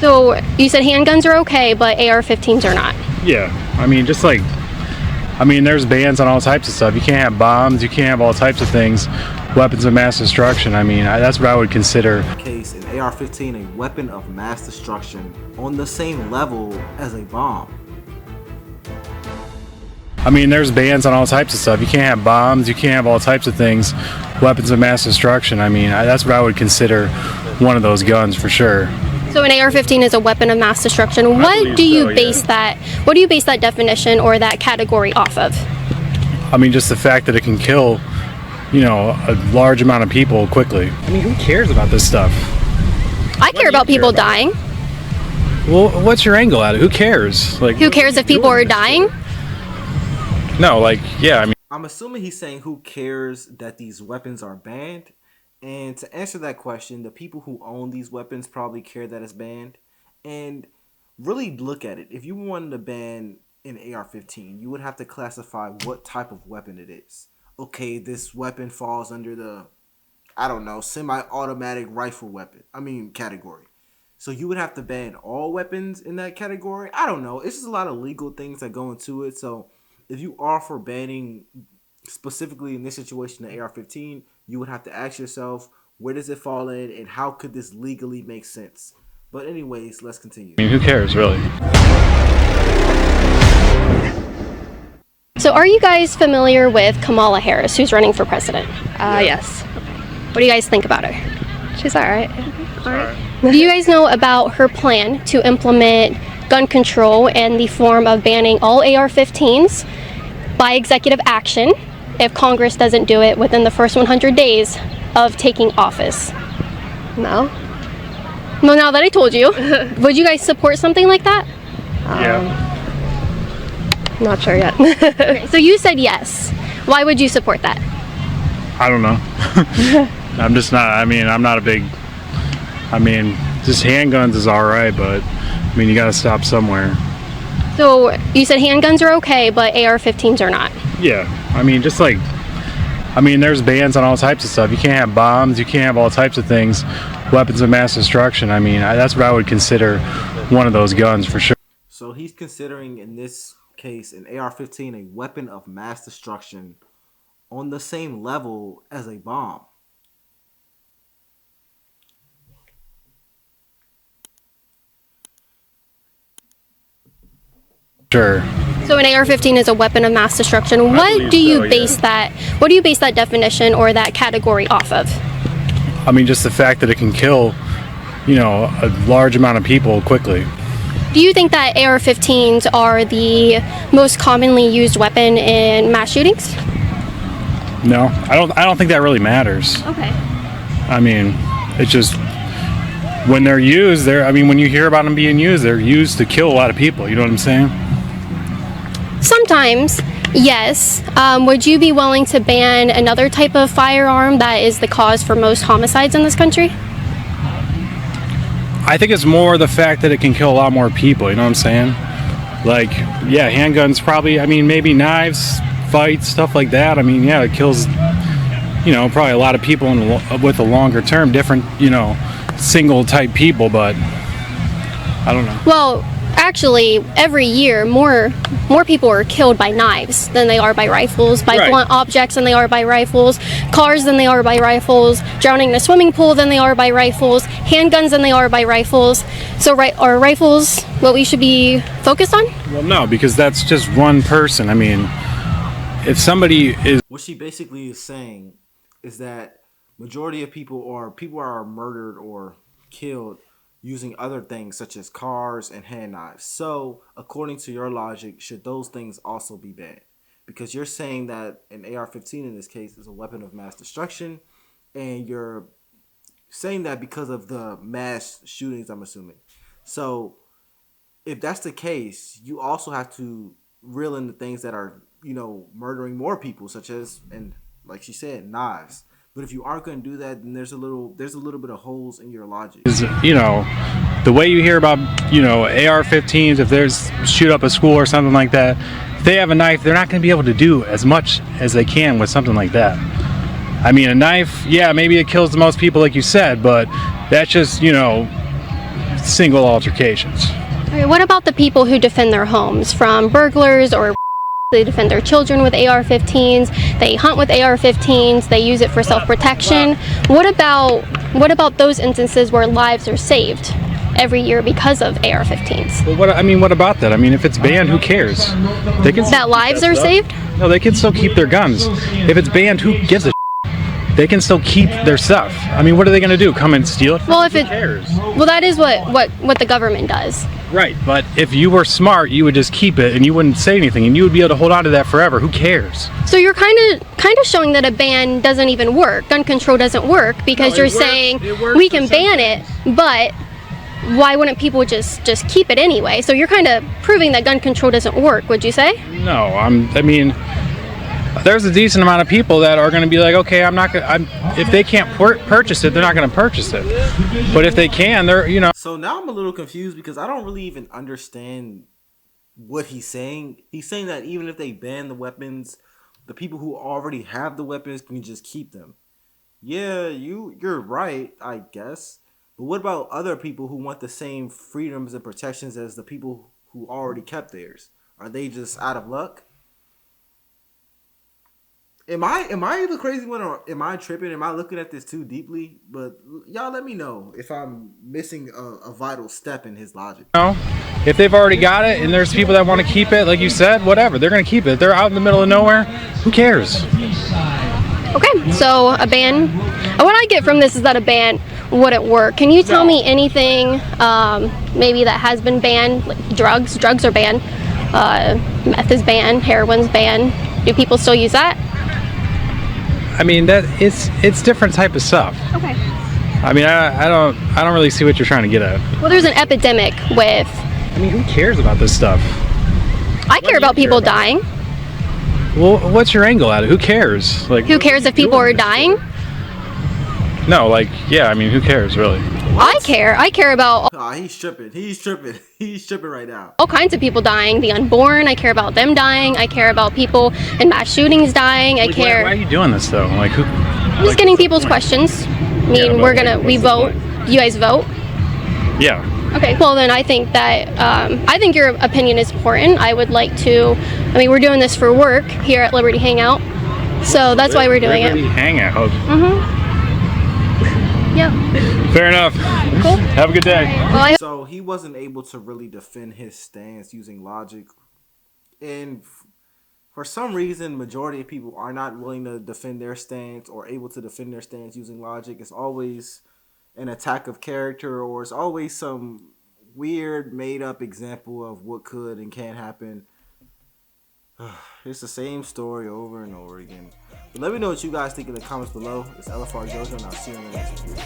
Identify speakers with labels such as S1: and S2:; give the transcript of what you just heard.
S1: So you said handguns are okay, but AR-15s are not.
S2: Yeah, I mean, just like, there's bans on all types of stuff. You can't have bombs, you can't have all types of things, weapons of mass destruction. I mean, that's what I would consider.
S3: Case an AR-15 a weapon of mass destruction on the same level as a bomb.
S2: I mean, there's bans on all types of stuff. You can't have bombs, you can't have all types of things, weapons of mass destruction. I mean, that's what I would consider one of those guns for sure.
S1: So an AR-15 is a weapon of mass destruction. What do you base that definition or that category off of?
S2: I mean, just the fact that it can kill, a large amount of people quickly. I mean, who cares about this stuff?
S1: I care about people dying.
S2: Well, what's your angle at it? Who cares? Like,
S1: who cares if people are dying?
S2: No, like, yeah, I mean.
S3: I'm assuming he's saying who cares that these weapons are banned? And to answer that question, the people who own these weapons probably care that it's banned. And really look at it. If you wanted to ban an AR-15, you would have to classify what type of weapon it is. Okay, this weapon falls under the, semi-automatic rifle weapon. Category. So you would have to ban all weapons in that category? I don't know. It's just a lot of legal things that go into it. So if you are for banning, specifically in this situation, the AR-15, you would have to ask yourself, where does it fall in and how could this legally make sense? But anyways, let's continue.
S2: I mean, who cares, really?
S1: So are you guys familiar with Kamala Harris, who's running for president?
S4: Yes.
S1: What do you guys think about her?
S4: She's alright.
S1: Do you guys know about her plan to implement gun control in the form of banning all AR-15s by executive action if Congress doesn't do it within the first 100 days of taking office?
S4: No.
S1: Well, now that I told you, would you guys support something like that?
S2: Yeah.
S4: Not sure yet.
S1: Okay, so you said yes. Why would you support that?
S2: I don't know. I'm just not, I'm not a big, just handguns is alright, but you gotta stop somewhere.
S1: So you said handguns are okay, but AR-15s are not.
S2: Yeah, just like, there's bans on all types of stuff. You can't have bombs, you can't have all types of things, weapons of mass destruction. That's what I would consider one of those guns for sure.
S3: So he's considering, in this case, an AR-15 a weapon of mass destruction on the same level as a bomb.
S2: Sure.
S1: So an AR-15 is a weapon of mass destruction. What do you base that definition or that category off of?
S2: Just the fact that it can kill, a large amount of people quickly.
S1: Do you think that AR-15s are the most commonly used weapon in mass shootings?
S2: No, I don't think that really matters.
S1: Okay.
S2: It's just when they're used, when you hear about them being used, they're used to kill a lot of people. You know what I'm saying?
S1: Sometimes, yes. Would you be willing to ban another type of firearm that is the cause for most homicides in this country?
S2: I think it's more the fact that it can kill a lot more people, you know what I'm saying? Like, yeah, handguns probably, maybe knives, fights, stuff like that. Yeah, it kills, probably a lot of people with a longer term, different, single type people, but I don't know.
S1: Well, actually, every year, more people are killed by knives than they are by rifles, by blunt objects than they are by rifles, cars than they are by rifles, drowning in a swimming pool than they are by rifles, handguns than they are by rifles. So are rifles what we should be focused on?
S2: Well, no, because that's just one person. If somebody is...
S3: What she basically is saying is that majority of people are murdered or killed using other things such as cars and hand knives. So, according to your logic, should those things also be banned? Because you're saying that an AR-15 in this case is a weapon of mass destruction, and you're saying that because of the mass shootings, I'm assuming. So, if that's the case, you also have to reel in the things that are, murdering more people, such as, and like she said, knives. But if you aren't going to do that, then there's a little bit of holes in your logic.
S2: The way you hear about, AR-15s, if there's shoot up a school or something like that, if they have a knife, they're not going to be able to do as much as they can with something like that. A knife, yeah, maybe it kills the most people like you said, but that's just, single altercations.
S1: Okay, what about the people who defend their homes from burglars, or they defend their children with AR-15s, they hunt with AR-15s, they use it for self-protection? What about those instances where lives are saved every year because of AR-15s?
S2: Well, what about that? I mean, if it's banned, who cares? They can
S1: That lives are saved?
S2: No, they can still keep their guns. If it's banned, who gives a they can still keep their stuff. I mean, what are they going to do? Come and steal it?
S1: Well,
S2: Who cares?
S1: Well, that is what the government does.
S2: Right, but if you were smart, you would just keep it and you wouldn't say anything, and you would be able to hold on to that forever. Who cares?
S1: So you're kind of showing that a ban doesn't even work. Gun control doesn't work because you're saying we can ban it, but why wouldn't people just keep it anyway? So you're kind of proving that gun control doesn't work, would you say?
S2: No, I mean, there's a decent amount of people that are going to be like, okay, if they can't purchase it, they're not going to purchase it. But if they can, they're, you know.
S3: So now I'm a little confused because I don't really even understand what he's saying. He's saying that even if they ban the weapons, the people who already have the weapons can just keep them. Yeah, you're right, I guess. But what about other people who want the same freedoms and protections as the people who already kept theirs? Are they just out of luck? Am I the crazy one, or am I tripping? Am I looking at this too deeply? But y'all let me know if I'm missing a vital step in his logic.
S2: No, if they've already got it and there's people that want to keep it, like you said, whatever, they're going to keep it. They're out in the middle of nowhere. Who cares?
S1: Okay, so a ban. What I get from this is that a ban wouldn't work. Can you tell me anything maybe that has been banned? Like drugs are banned. Meth is banned. Heroin's banned. Do people still use that?
S2: I mean, that it's different type of stuff.
S1: Okay.
S2: I mean, I don't really see what you're trying to get at.
S1: Well, there's an epidemic with.
S2: I mean, who cares about this stuff?
S1: I care about people dying.
S2: Well, what's your angle at it? Who cares? Like,
S1: Who cares if people are dying?
S2: No, like, yeah, I mean, who cares, really?
S1: I care. I care about
S3: He's tripping. He's tripping right now.
S1: all kinds of people dying. The unborn. I care about them dying. I care about people in mass shootings dying. I care.
S2: Why are you doing this, though? Like, who?
S1: I'm just getting people's questions. I mean, we vote. You guys vote?
S2: Yeah.
S1: Okay, well then I think that, I think your opinion is important. I would like to, I mean, we're doing this for work here at Liberty Hangout, so that's why we're doing
S2: Liberty
S1: it.
S2: Hangout.
S1: Yeah.
S2: Fair enough.
S1: Cool.
S2: Have a good day.
S1: Well,
S3: So he wasn't able to really defend his stance using logic, and for some reason, majority of people are not willing to defend their stance or able to defend their stance using logic. It's always an attack of character, or it's always some weird made up example of what could and can't happen. It's the same story over and over again. But let me know what you guys think in the comments below. It's LFR JoJo, and I'll see you in the next video.